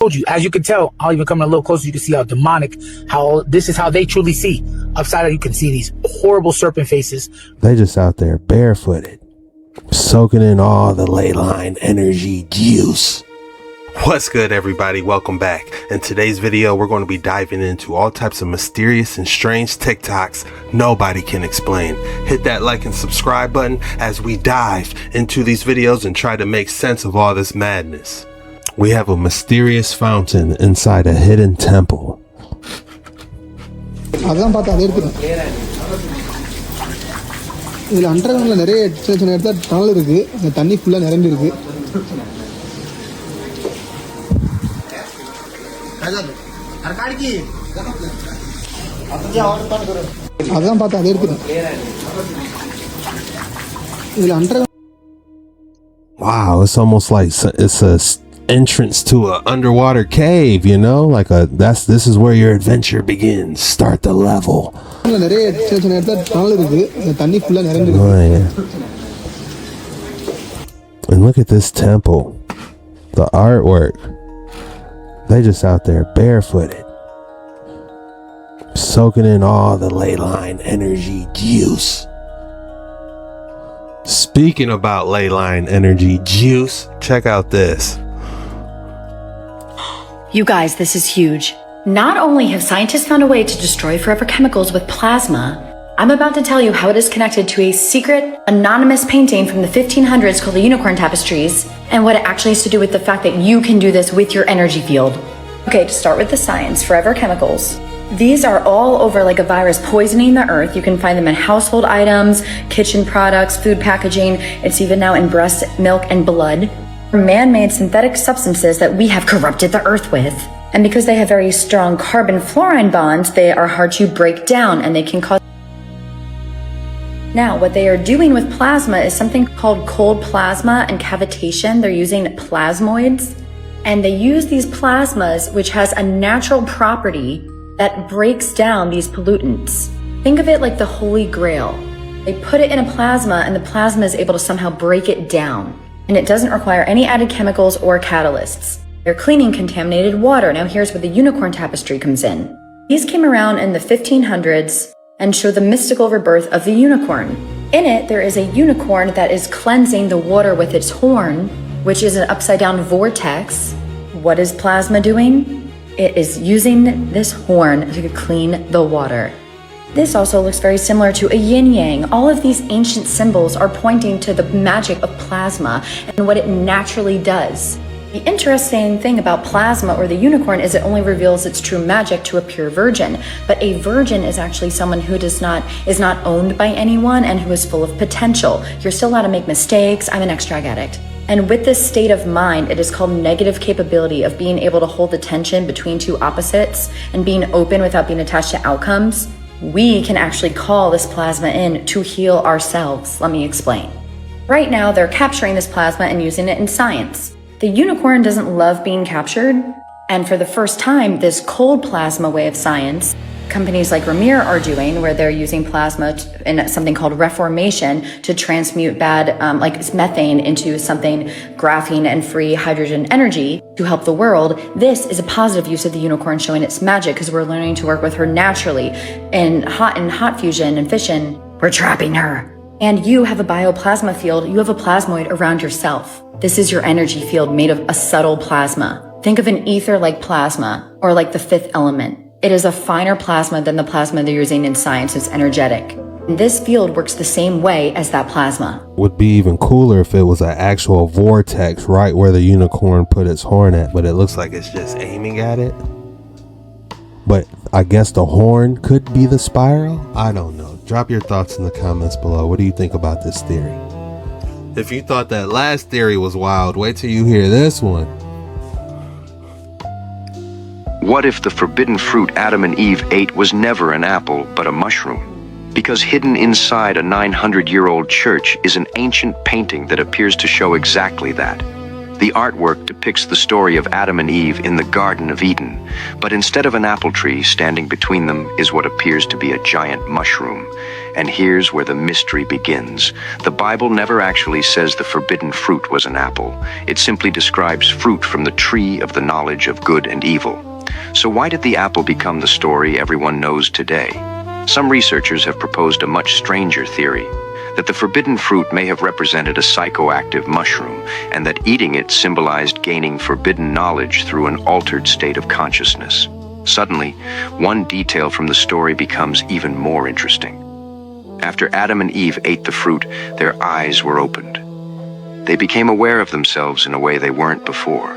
told you, as you can tell, I'll even come a little closer, you can see how demonic, how this is how they truly see. Upside down, you can see these horrible serpent faces. They just out there barefooted, soaking in all the Ley-Line energy juice. What's good, everybody? Welcome back. In today's video, we're going to be diving into all types of mysterious and strange TikToks nobody can explain. Hit that like and subscribe button as we dive into these videos and try to make sense of all this madness. We have a mysterious fountain inside a hidden temple. அதான் பார்த்தா அதை எடுத்துட்டேன். இதில் அண்டர்கிரவுண்டில் நிறைய சின்ன சின்ன இடத்துல tunnel இருக்குது. அந்த தண்ணி ஃபுல்லாக நிரம்பியிருக்கு. அதான் பார்த்தா அதை எடுத்துட்டேன். இதில் under. Wow, it's almost like it's a entrance to an underwater cave, you know, like this is where your adventure begins. Start the level. நிறைய சின்ன சின்ன இடத்துல டனல் இருக்குது. அந்த தண்ணி ஃபுல்லாக நிரம்பியிருக்கு. Oh, yeah. And look at this temple, the artwork. They just out there barefooted, soaking in all the Ley-Line energy juice. Speaking about Ley-Line energy juice, check out this. You guys, this is huge. Not only have scientists found a way to destroy forever chemicals with plasma, I'm about to tell you how it is connected to a secret, anonymous painting from the 1500s called the Unicorn Tapestries, and what it actually has to do with the fact that you can do this with your energy field. Okay, to start with the science, forever chemicals. These are all over like a virus poisoning the earth. You can find them in household items, kitchen products, food packaging. It's even now in breast milk and blood. Man-made synthetic substances that we have corrupted the earth with. And because they have very strong carbon-fluorine bonds, they are hard to break down and they can cause. Now, what they are doing with plasma is something called cold plasma and cavitation. They're using plasmoids. And they use these plasmas, which has a natural property that breaks down these pollutants. Think of it like the Holy Grail. They put it in a plasma and the plasma is able to somehow break it down. And it doesn't require any added chemicals or catalysts. They're cleaning contaminated water. Now here's where the Unicorn Tapestry comes in. These came around in the 1500s and show the mystical rebirth of the unicorn. In it, there is a unicorn that is cleansing the water with its horn, which is an upside down vortex. What is plasma doing? It is using this horn to clean the water. This also looks very similar to a yin-yang. All of these ancient symbols are pointing to the magic of plasma and what it naturally does. The interesting thing about plasma or the unicorn is it only reveals its true magic to a pure virgin. But a virgin is actually someone who is not owned by anyone and who is full of potential. You're still allowed to make mistakes. I'm an ex-drug addict. And with this state of mind, it is called negative capability of being able to hold the tension between two opposites and being open without being attached to outcomes. We can actually call this plasma in to heal ourselves. Let me explain. Right now, they're capturing this plasma and using it in science. The unicorn doesn't love being captured. And for the first time, this cold plasma way of science, companies like Ramir are doing, where they're using plasma in something called reformation to transmute bad, like methane into something graphene and free hydrogen energy to help the world. This is a positive use of the unicorn showing its magic because we're learning to work with her naturally in hot fusion and fission. We're trapping her. And you have a bioplasma field. You have a plasmoid around yourself. This is your energy field made of a subtle plasma. Think of an ether like plasma or like the fifth element. It is a finer plasma than the plasma they're using in science. It's energetic. And this field works the same way as that plasma. Would be even cooler if it was an actual vortex right where the unicorn put its horn at, but it looks like it's just aiming at it. But I guess the horn could be the spiral? I don't know. Drop your thoughts in the comments below. What do you think about this theory? If you thought that last theory was wild, wait till you hear this one. What if the forbidden fruit Adam and Eve ate was never an apple, but a mushroom? Because hidden inside a 900-year-old church is an ancient painting that appears to show exactly that. The artwork depicts the story of Adam and Eve in the Garden of Eden, but instead of an apple tree standing between them is what appears to be a giant mushroom. And here's where the mystery begins. The Bible never actually says the forbidden fruit was an apple. It simply describes fruit from the tree of the knowledge of good and evil. So why did the apple become the story everyone knows today? Some researchers have proposed a much stranger theory, that the forbidden fruit may have represented a psychoactive mushroom, and that eating it symbolized gaining forbidden knowledge through an altered state of consciousness. Suddenly, one detail from the story becomes even more interesting. After Adam and Eve ate the fruit, their eyes were opened. They became aware of themselves in a way they weren't before.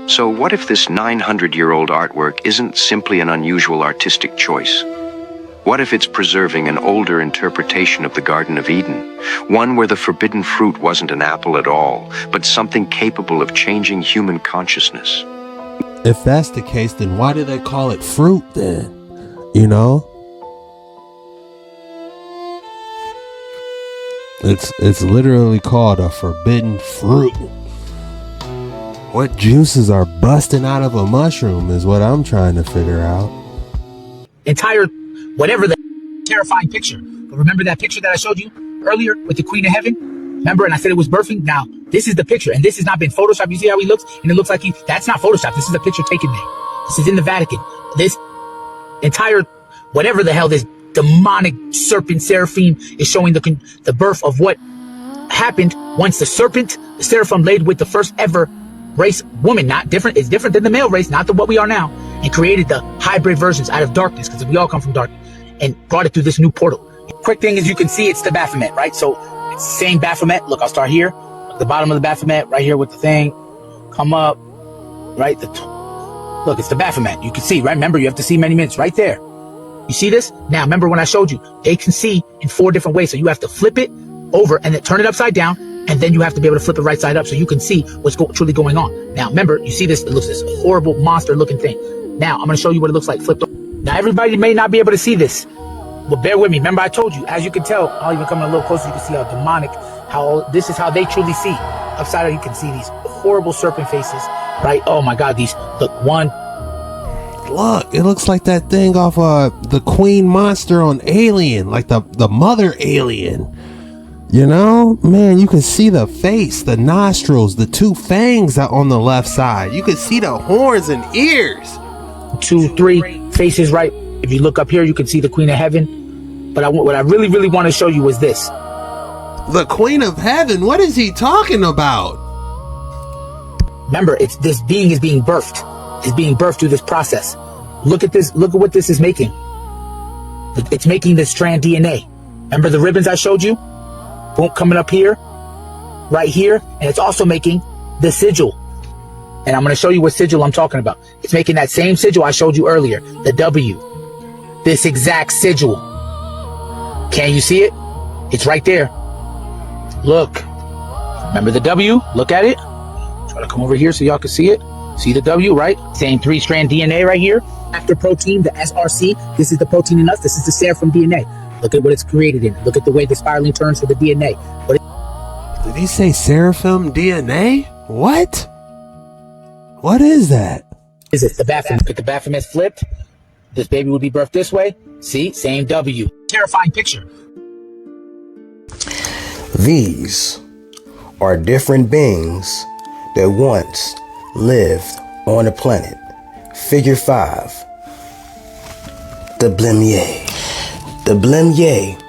So what if this 900-year-old artwork isn't simply an unusual artistic choice? What if it's preserving an older interpretation of the Garden of Eden, one where the forbidden fruit wasn't an apple at all, but something capable of changing human consciousness? If that's the case, then why do they call it fruit then? You know? It's literally called a forbidden fruit. What juices are busting out of a mushroom is what I'm trying to figure out. Entire, whatever the terrifying picture. But remember that picture that I showed you earlier with the Queen of Heaven? Remember, and I said it was birthing? Now, this is the picture, and this has not been Photoshopped. You see how he looks? And it looks like that's not Photoshopped. This is a picture taken there. This is in the Vatican. This entire, whatever the hell this demonic serpent Seraphim is showing the birth of what happened once the serpent, the Seraphim, laid with the first ever race woman. Not different, it's different than the male race, not what we are now, and created the hybrid versions out of darkness, because we all come from darkness, and brought it through this new portal. Quick thing is, you can see it's the Baphomet, right? So it's the same Baphomet. Look, I'll start here at the bottom of the Baphomet, right here with the thing, come up, right? Look, it's the Baphomet. You can see, right? Remember, you have to see many minutes right there. You see this? Now, remember when I showed you, they can see in 4 different ways. So you have to flip it over and then turn it upside down, and then you have to be able to flip it right side up so you can see what's truly going on. Now, remember, you see this? It looks this horrible monster-looking thing. Now, I'm going to show you what it looks like flipped over. Now, everybody may not be able to see this, but bear with me. Remember, I told you, as you can tell, I'll even come a little closer, you can see how demonic, this is how they truly see. Upside down, you can see these horrible serpent faces, right? Oh my God, these, look, one. Look, it looks like that thing off the queen monster on Alien, like the mother alien. You know, man, you can see the face, the nostrils, the 2 fangs out on the left side. You can see the horns and ears. 2, 3 faces, right? If you look up here, you can see the Queen of Heaven. But what I really, really want to show you is this. The Queen of Heaven? What is he talking about? Remember, it's this being is being birthed. It's being birthed through this process. Look at this. Look at what this is making. It's making this strand DNA. Remember the ribbons I showed you? Boom, coming up here, right here. And it's also making the sigil. And I'm going to show you what sigil I'm talking about. It's making that same sigil I showed you earlier, the W. This exact sigil. Can you see it? It's right there. Look. Remember the W? Look at it. Try to come over here so y'all can see it. See the W, right? Same 3-strand DNA right here. After protein, the SRC. This is the protein in us. This is the Seraphim DNA. Look at what it's created in. Look at the way the spiraling turns for the DNA. Did he say Seraphim DNA? What? What is that? Is it the Baphomet? Look at the Baphomet flipped. This baby would be birthed this way. See? Same W. Terrifying picture. These are different beings that once lived on the planet. Figure 5. The Blemmyes. The Blemmyes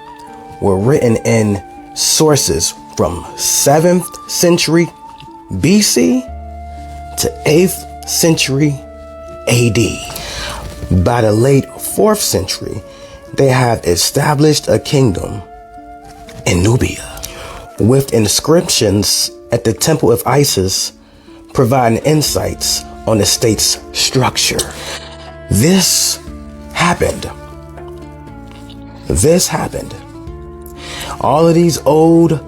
were written in sources from 7th century BC to 8th century AD. By the late 4th century, they have established a kingdom in Nubia, with inscriptions at the Temple of Isis providing insights on the state's structure. This happened. All of these old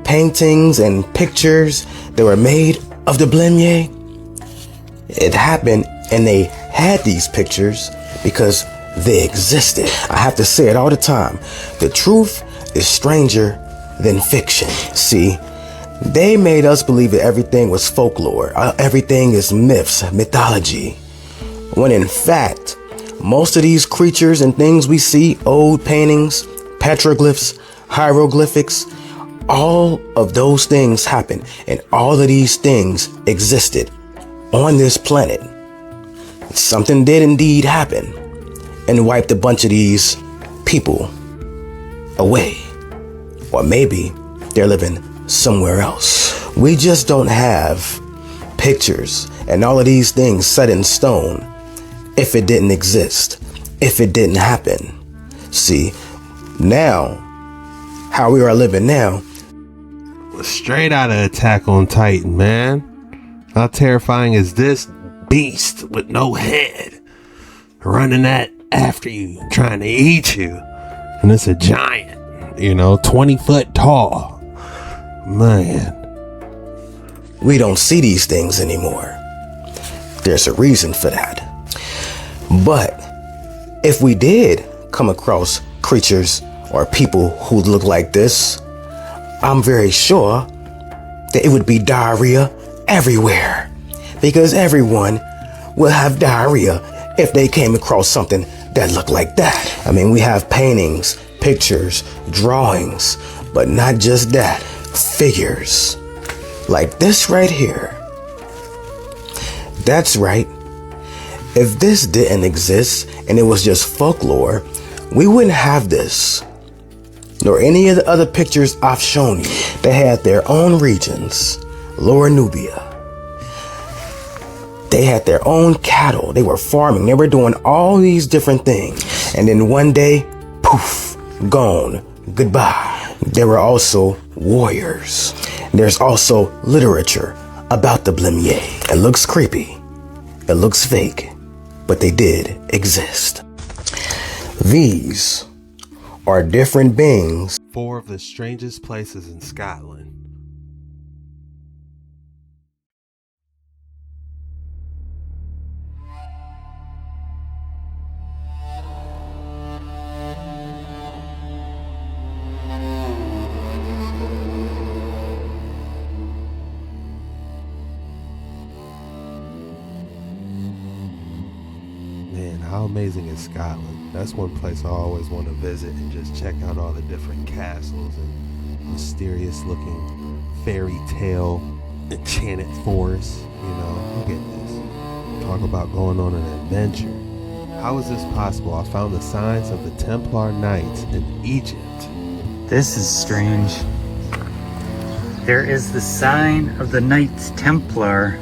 paintings and pictures that were made of the Blemmyes, it happened, and they had these pictures because they existed. I have to say it all the time. The truth is stranger than fiction. See, They made us believe that everything was folklore, everything is myths, mythology. When in fact, most of these creatures and things we see, old paintings, petroglyphs, hieroglyphics, all of those things happened, and all of these things existed on this planet. Something did indeed happen and wiped a bunch of these people away. Or maybe they're living somewhere else. We just don't have pictures and all of these things set in stone if it didn't exist, if it didn't happen. See, now, how we are living now, straight out of Attack on Titan, man. How terrifying is this beast with no head running after you, trying to eat you? And it's a giant, 20 foot tall. Man. We don't see these things anymore. There's a reason for that. But if we did come across creatures or people who look like this, I'm very sure that it would be diarrhea everywhere, because everyone will have diarrhea if they came across something that looked like that. I mean, we have paintings, pictures, drawings, but not just that, figures like this right here. That's right. If this didn't exist and it was just folklore, we wouldn't have this, nor any of the other pictures I've shown you. They had their own regions, Lower Nubia. They had their own cattle. They were farming. They were doing all these different things. And then one day, poof, gone, goodbye. There were also warriors. There's also literature about the Blemmyes. It looks creepy. It looks fake, but they did exist. These are different beings. 4 of the strangest places in Scotland. Man, how amazing is Scotland? That's one place I always want to visit and just check out all the different castles and mysterious looking fairy tale enchanted forests. Look at this. Talk about going on an adventure. How is this possible? I found the signs of the Templar Knights in Egypt. This is strange. There is the sign of the Knights Templar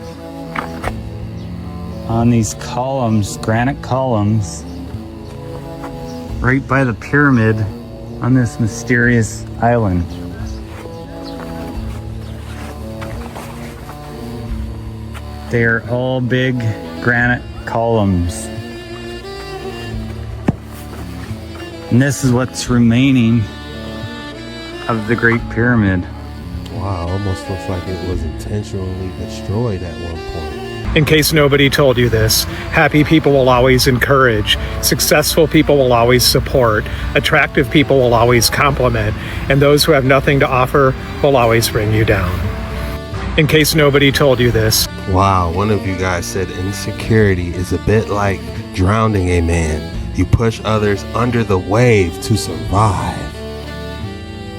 on these columns, granite columns, right by the pyramid on this mysterious island. They are all big granite columns. And this is what's remaining of the Great Pyramid. Wow, almost looks like it was intentionally destroyed at one point. In case nobody told you this, happy people will always encourage, successful people will always support, attractive people will always compliment, and those who have nothing to offer will always bring you down. In case nobody told you this. Wow, one of you guys said insecurity is a bit like drowning a man. You push others under the wave to survive.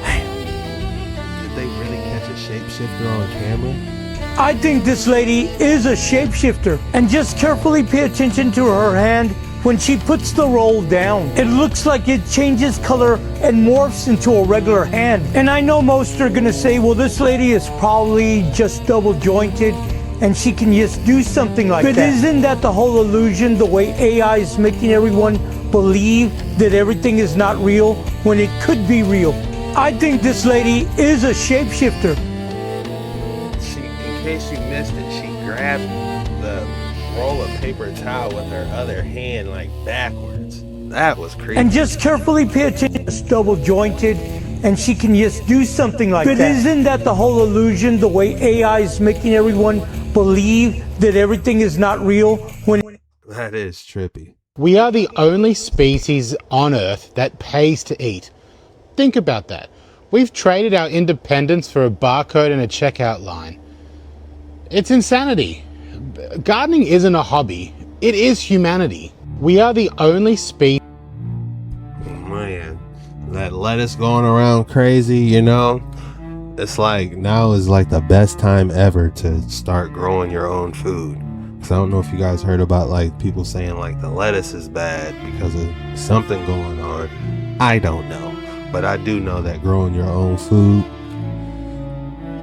Man, did they really catch a shapeshifter on camera? I think this lady is a shapeshifter, and just carefully pay attention to her hand when she puts the roll down. It looks like it changes color and morphs into a regular hand. And I know most are gonna say, well, this lady is probably just double jointed and she can just do something like that. But isn't that the whole illusion, the way AI is making everyone believe that everything is not real when it could be real? I think this lady is a shapeshifter. In case you missed it, she grabbed the roll of paper towel with her other hand like backwards. That was creepy. And just carefully pay attention. It's double jointed and she can just do something like that. But isn't that the whole illusion, the way AI is making everyone believe that everything is not real when... That is trippy. We are the only species on Earth that pays to eat. Think about that. We've traded our independence for a barcode and a checkout line. It's insanity. Gardening isn't a hobby. It is humanity. We are the only species. Man, that lettuce going around crazy, you know? It's like now is like the best time ever to start growing your own food. Because I don't know if you guys heard about like people saying like the lettuce is bad because of something going on. I don't know. But I do know that growing your own food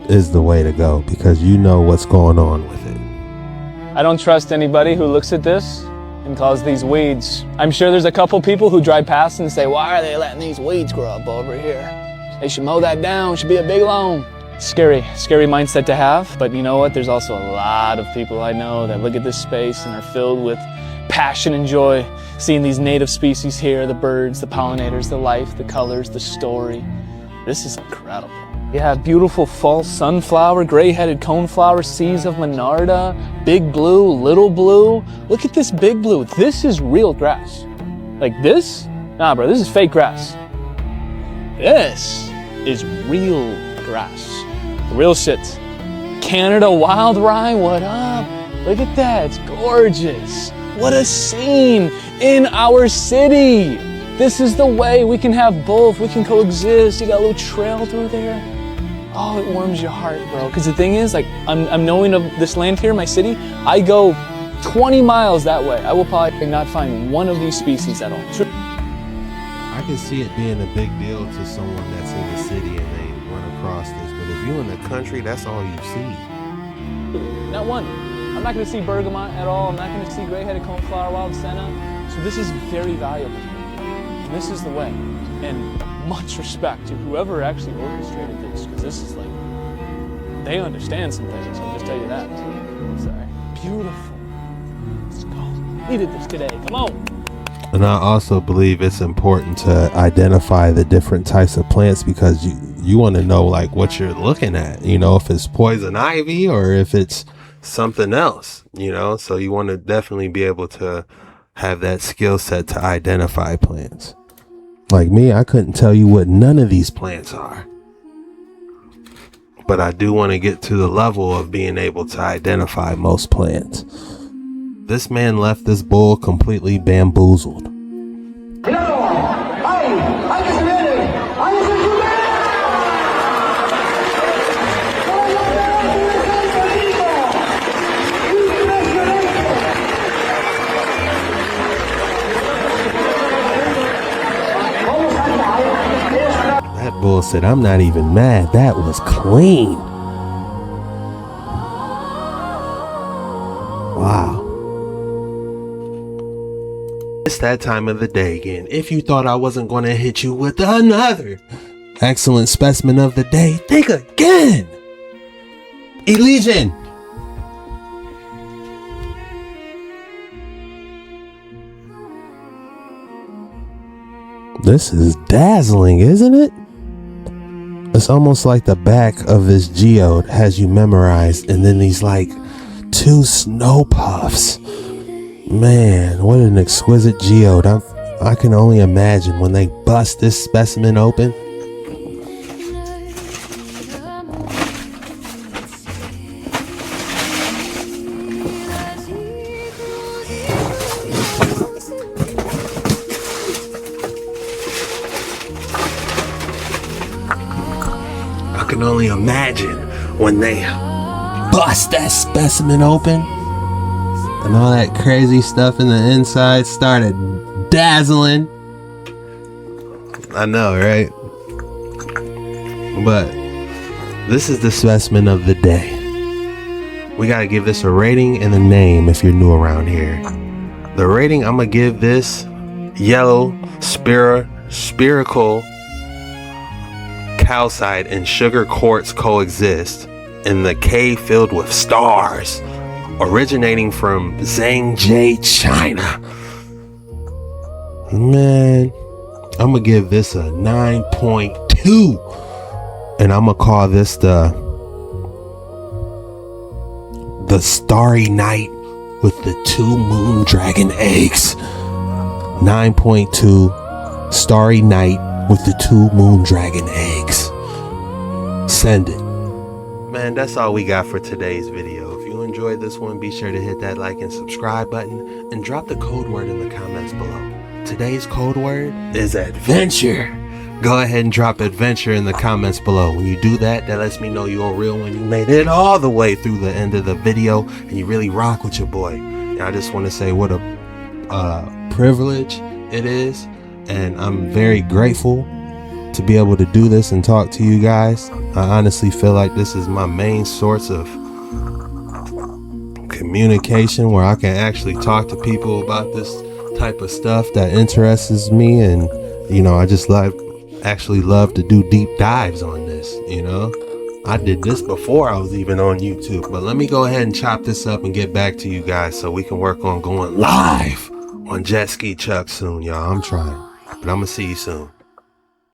is the way to go because you know what's going on with it. I don't trust anybody who looks at this and calls these weeds. I'm sure there's a couple people who drive past and say, why are they letting these weeds grow up over here? They should mow that down, it should be a big loan. Scary mindset to have, but you know what? There's also a lot of people I know that look at this space and are filled with passion and joy, seeing these native species here, the birds, the pollinators, the life, the colors, the story. This is incredible. You have beautiful false sunflower, gray-headed coneflower, seeds of monarda, big blue, little blue. Look at this big blue. This is real grass. Like this? Nah, bro, this is fake grass. This is real grass. Real shit. Canada wild rye, what up? Look at that, it's gorgeous. What a scene in our city. This is the way we can have both. We can coexist. You got a little trail through there. Oh, it warms your heart, bro. Because the thing is, like, I'm knowing of this land here, my city. I go 20 miles that way. I will probably not find one of these species at all. I can see it being a big deal to someone that's in the city and they run across this, but if you're in the country, that's all you see. Not one. I'm not going to see bergamot at all. I'm not going to see gray-headed coneflower, wild senna. So this is very valuable. And this is the way. And much respect to whoever actually orchestrated this, because this is like, they understand some things. I'll just tell you that. Sorry. Beautiful. Let's go. Needed this today. Come on. And I also believe it's important to identify the different types of plants because you want to know like what you're looking at, you know, if it's poison ivy or if it's something else, you know, so you want to definitely be able to have that skill set to identify plants. Like me, I couldn't tell you what none of these plants are, but I do want to get to the level of being able to identify most plants. This man left this bull completely bamboozled. That bull said, I'm not even mad. That was clean. Wow. It's that time of the day again. If you thought I wasn't going to hit you with another excellent specimen of the day, think again. Elysian. This is dazzling, isn't it? It's almost like the back of this geode has you memorized, and then these like two snow puffs. Man, what an exquisite geode. I can only imagine when they bust this specimen open. I can only imagine when they bust that specimen open. And all that crazy stuff in the inside started dazzling. I know, right? But this is the specimen of the day. We gotta give this a rating and a name if you're new around here. The rating I'm gonna give this: yellow, spherical, calcite and sugar quartz coexist in the cave filled with stars, originating from Zhangjiang, China. Man, I'm gonna give this a 9.2, and I'm gonna call this the Starry Night with the 2 moon dragon eggs. 9.2 Starry Night with the 2 moon dragon eggs. ascended. Man, that's all we got for today's video. If you enjoyed this one, be sure to hit that like and subscribe button and drop the code word in the comments below. Today's code word is adventure. Go ahead and drop adventure in the comments below. When you do that, that lets me know you're a real one. You made it all the way through the end of the video and you really rock with your boy. And I just want to say what a privilege it is, and I'm very grateful to be able to do this and talk to you guys. I honestly feel like this is my main source of communication, where I can actually talk to people about this type of stuff that interests me. And you know, I just actually love to do deep dives on this. You know, I did this before I was even on YouTube, but let me go ahead and chop this up and get back to you guys so we can work on going live on Jet Ski Chuck soon, y'all. I'm trying, but I'm gonna see you soon.